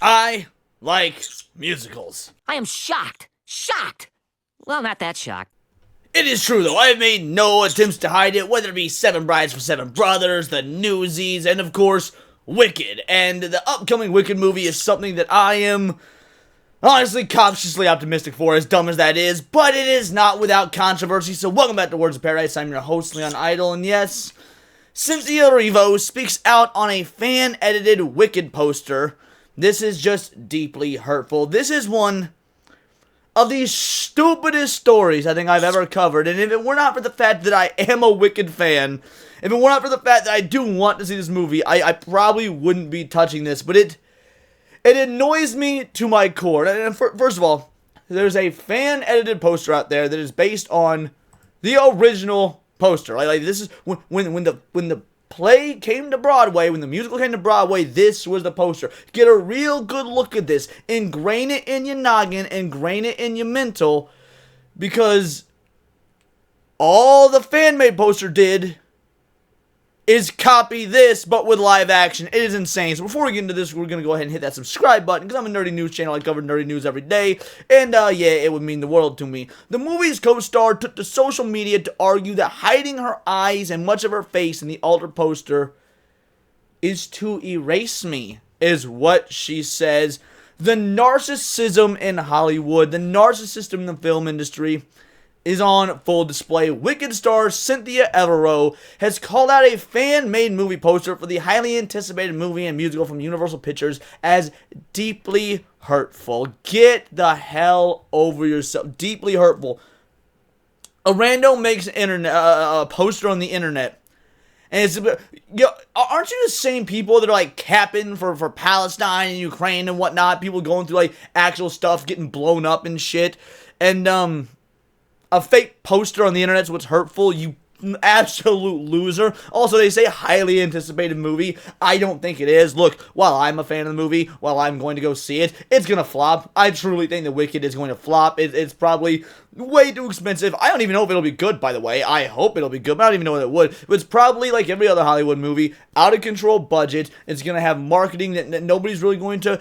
I like musicals. I am shocked. Shocked! Well, not that shocked. It is true, though. I have made no attempts to hide it, whether it be Seven Brides for Seven Brothers, The Newsies, and of course, Wicked. And the upcoming Wicked movie is something that I am honestly cautiously optimistic for, as dumb as that is, but it is not without controversy. So welcome back to Words of Paradise. I'm your host, Leon Idol, and yes, Cynthia Erivo speaks out on a fan-edited Wicked poster. This is just deeply hurtful. This is one of the stupidest stories I think I've ever covered, and if it were not for the fact that I am a Wicked fan, if it were not for the fact that I do want to see this movie, I probably wouldn't be touching this, but it annoys me to my core. And first of all, there's a fan-edited poster out there that is based on the original poster. Like this is when the play came to Broadway, when the musical came to Broadway, this was the poster. Get a real good look at this. Ingrain it in your noggin, ingrain it in your mental, because all the fan-made poster did is copy this, but with live action. It is insane. So before we get into this, we're going to go ahead and hit that subscribe button, because I'm a nerdy news channel. I cover nerdy news every day, and yeah, it would mean the world to me. The movie's co-star took to social media to argue that hiding her eyes and much of her face in the altered poster is to erase me, is what she says. The narcissism in Hollywood, the narcissism in the film industry, is on full display. Wicked star Cynthia Erivo has called out a fan-made movie poster for the highly anticipated movie and musical from Universal Pictures as deeply hurtful. Get the hell over yourself. Deeply hurtful. A rando makes a poster on the internet, and it's, aren't you the same people that are like capping for Palestine and Ukraine and whatnot? People going through like actual stuff getting blown up and shit, and a fake poster on the internet's what's hurtful, you absolute loser. Also, they say highly anticipated movie. I don't think it is. Look, while I'm a fan of the movie, while I'm going to go see it, it's gonna flop. I truly think The Wicked is going to flop. It's probably way too expensive. I don't even know if it'll be good, by the way. I hope it'll be good, but I don't even know if it would. But it's probably like every other Hollywood movie, out of control budget. It's gonna have marketing that nobody's really going to,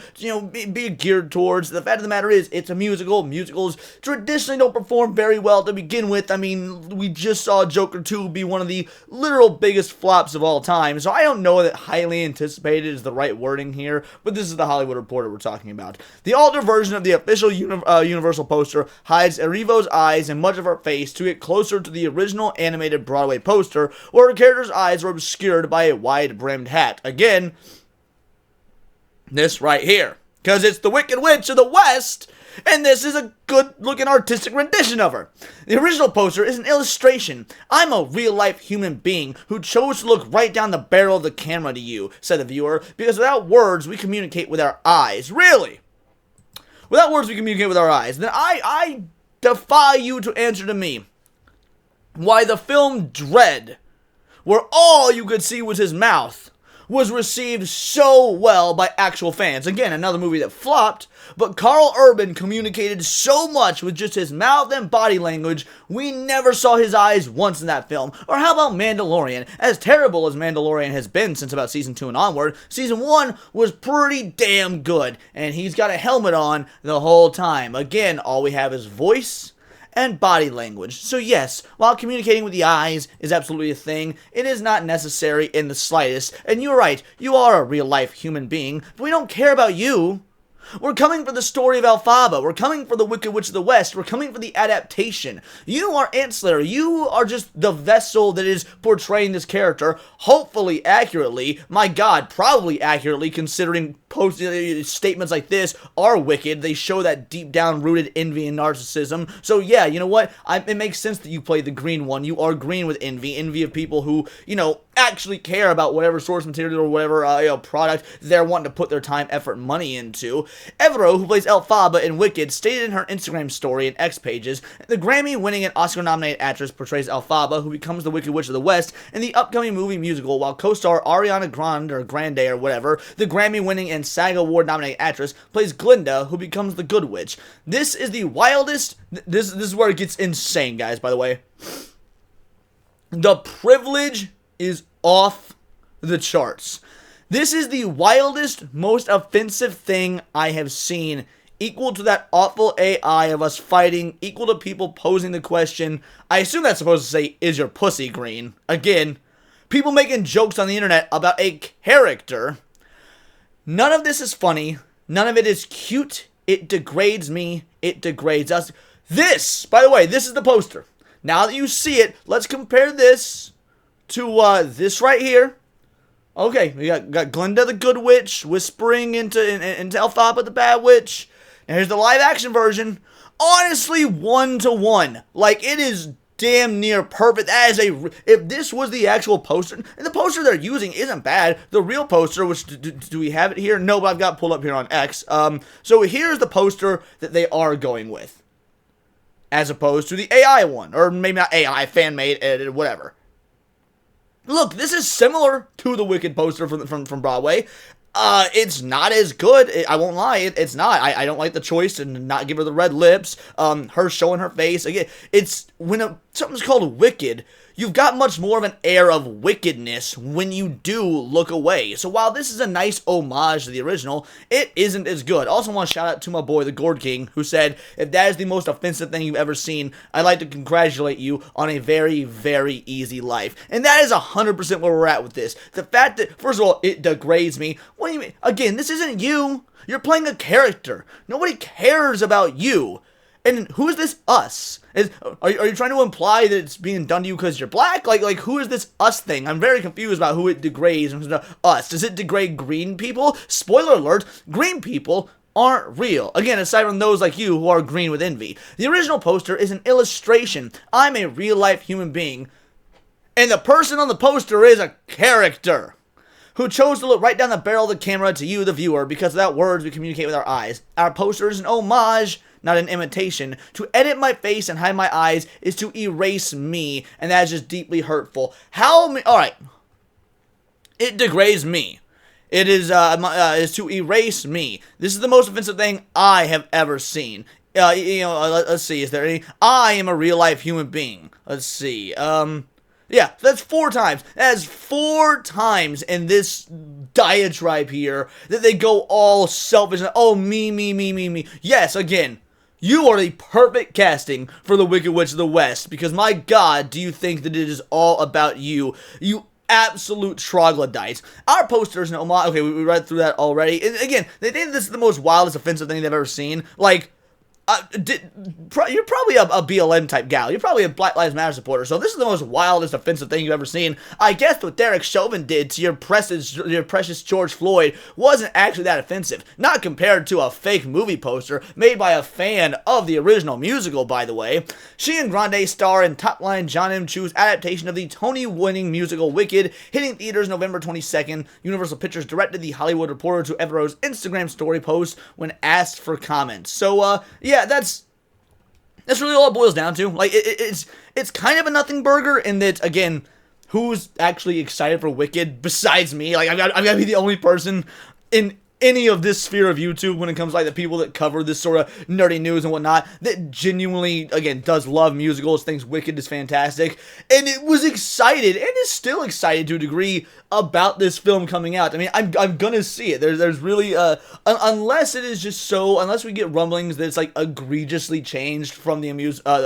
be geared towards. The fact of the matter is, it's a musical. Musicals traditionally don't perform very well to begin with. I mean, we just saw Joker 2 be one of the literal biggest flops of all time. So I don't know that highly anticipated is the right wording here, but this is the Hollywood Reporter we're talking about. The altered version of the official Universal poster hides Erivo's eyes and much of her face to get closer to the original animated Broadway poster, where her character's eyes were obscured by a wide-brimmed hat. Again, this right here, because it's the Wicked Witch of the West, and this is a good-looking artistic rendition of her. The original poster is an illustration. I'm a real-life human being who chose to look right down the barrel of the camera to you, said the viewer, because without words, we communicate with our eyes. Really? Without words, we communicate with our eyes. Then I defy you to answer to me why the film Dread, where all you could see was his mouth, was received so well by actual fans. Again, another movie that flopped, but Karl Urban communicated so much with just his mouth and body language, we never saw his eyes once in that film. Or how about Mandalorian? As terrible as Mandalorian has been since about Season 2 and onward, Season 1 was pretty damn good, and he's got a helmet on the whole time. Again, all we have is voice and body language. So yes, while communicating with the eyes is absolutely a thing, it is not necessary in the slightest. And you're right, you are a real-life human being, but we don't care about you. We're coming for the story of Elphaba. We're coming for the Wicked Witch of the West. We're coming for the adaptation. You are ancillary. You are just the vessel that is portraying this character, hopefully accurately. My God, probably accurately, considering statements like this are wicked. They show that deep down rooted envy and narcissism. So yeah, you know what? It makes sense that you play the green one. You are green with envy. Envy of people who, actually care about whatever source material or whatever product they're wanting to put their time, effort, and money into. Erivo, who plays Elphaba in Wicked, stated in her Instagram story and X pages, the Grammy-winning and Oscar-nominated actress portrays Elphaba, who becomes the Wicked Witch of the West, in the upcoming movie musical, while co-star Ariana Grande or whatever, the Grammy-winning and SAG Award-nominated actress, plays Glinda, who becomes the Good Witch. This is the wildest. This is where it gets insane, guys. By the way, the privilege is off the charts. This is the wildest, most offensive thing I have seen, equal to that awful AI of us fighting, equal to people posing the question, I assume that's supposed to say, is your pussy green? Again, people making jokes on the internet about a character. None of this is funny. None of it is cute. It degrades me. It degrades us. This, by the way, this is the poster. Now that you see it, let's compare this to this right here. Okay, we got Glinda the Good Witch whispering into Elphaba the Bad Witch. And here's the live action version. Honestly, 1-to-1. Like, it is damn near perfect. That is if this was the actual poster, and the poster they're using isn't bad. The real poster, which do we have it here? No, but I've got it pulled up here on X. So here's the poster that they are going with, as opposed to the AI one, or maybe not AI, fan-made, edited, whatever. Look, this is similar to the Wicked poster from Broadway. It's not as good. I won't lie. It's not. I don't like the choice to not give her the red lips. Her showing her face. Again, it's when something's called Wicked, you've got much more of an air of wickedness when you do look away. So while this is a nice homage to the original, it isn't as good. Also want to shout out to my boy, the Gourd King, who said, if that is the most offensive thing you've ever seen, I'd like to congratulate you on a very, very easy life. And that is 100% where we're at with this. The fact that, first of all, it degrades me. What do you mean? Again, this isn't you. You're playing a character. Nobody cares about you. And who is this us? Are you trying to imply that it's being done to you because you're black? Like who is this us thing? I'm very confused about who it degrades. Us. Does it degrade green people? Spoiler alert, green people aren't real. Again, aside from those like you who are green with envy. The original poster is an illustration. I'm a real-life human being. And the person on the poster is a character who chose to look right down the barrel of the camera to you, the viewer, because without words we communicate with our eyes. Our poster is an homage, not an imitation. To edit my face and hide my eyes is to erase me, and that is just deeply hurtful. Alright. It degrades me. It is to erase me. This is the most offensive thing I have ever seen. Let's see, is there any? I am a real-life human being. Let's see, yeah, that's 4 times. That is 4 times in this diatribe here that they go all selfish and, oh, me. Yes, again, you are the perfect casting for the Wicked Witch of the West, because my God, do you think that it is all about you? You absolute troglodytes. Our posters, okay, we read through that already. And again, they think this is the most wildest offensive thing they've ever seen. Like, you're probably a BLM type gal. You're probably a Black Lives Matter supporter. So this is the most wildest offensive thing you've ever seen. I guess what Derek Chauvin did to your precious George Floyd wasn't actually that offensive. Not compared to a fake movie poster made by a fan of the original musical, by the way. She and Grande star in top-line John M. Chu's adaptation of the Tony-winning musical Wicked, hitting theaters November 22nd. Universal Pictures directed The Hollywood Reporter to Evro's Instagram story post when asked for comments. So, yeah, that's really all it boils down to. Like, it's kind of a nothing burger in that, again, who's actually excited for Wicked besides me? Like, I've got to be the only person in any of this sphere of YouTube when it comes to, like, the people that cover this sort of nerdy news and whatnot that genuinely, again, does love musicals, thinks Wicked is fantastic, and it was excited and is still excited to a degree about this film coming out. I mean, I'm gonna see it. There's really unless it is just so, unless we get rumblings that it's like egregiously changed from the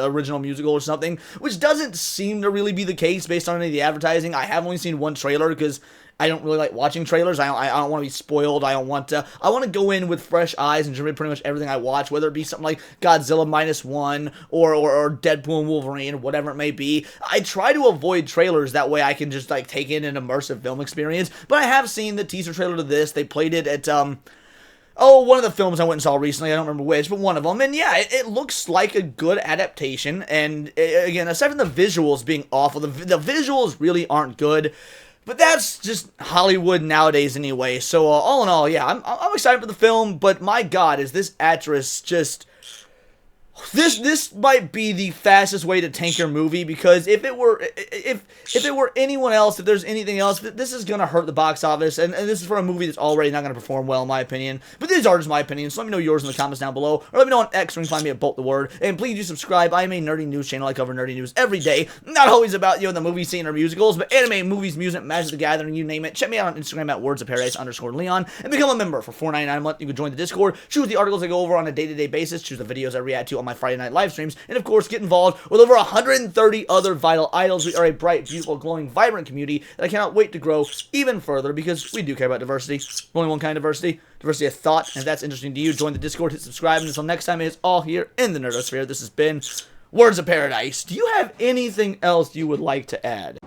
original musical or something, which doesn't seem to really be the case based on any of the advertising. I have only seen one trailer because I don't really like watching trailers. I don't want to be spoiled. I want to go in with fresh eyes and enjoy pretty much everything I watch, whether it be something like Godzilla -1 or Deadpool and Wolverine, whatever it may be. I try to avoid trailers, that way I can just like take in an immersive film experience. But I have seen the teaser trailer to this. They played it at one of the films I went and saw recently. I don't remember which, but one of them. And yeah, it looks like a good adaptation. And again, aside from the visuals being awful, the visuals really aren't good. But that's just Hollywood nowadays anyway. So all in all, yeah, I'm excited for the film. But my God, is this actress just This might be the fastest way to tank your movie, because if it were anyone else, if there's anything else, this is gonna hurt the box office, and this is for a movie that's already not gonna perform well in my opinion. But these are just my opinions, so let me know yours in the comments down below, or let me know on X, where you can find me at Bolt the Word. And please do subscribe. I am a nerdy news channel. I cover nerdy news every day. Not always about, the movie scene or musicals, but anime, movies, music, Magic the Gathering, you name it. Check me out on Instagram at wordsofparadise_Leon, and become a member for $4.99 a month. You can join the Discord, choose the articles I go over on a day-to-day basis, choose the videos I react to on my Friday night live streams, and of course get involved with over 130 other vital idols. We are a bright, beautiful, glowing, vibrant community that I cannot wait to grow even further, because we do care about diversity. Only one kind of diversity of thought. And if that's interesting to you, join the Discord, hit subscribe, and until next time, it is all here in the Nerdosphere. This has been Words of Paradise. Do you have anything else you would like to add?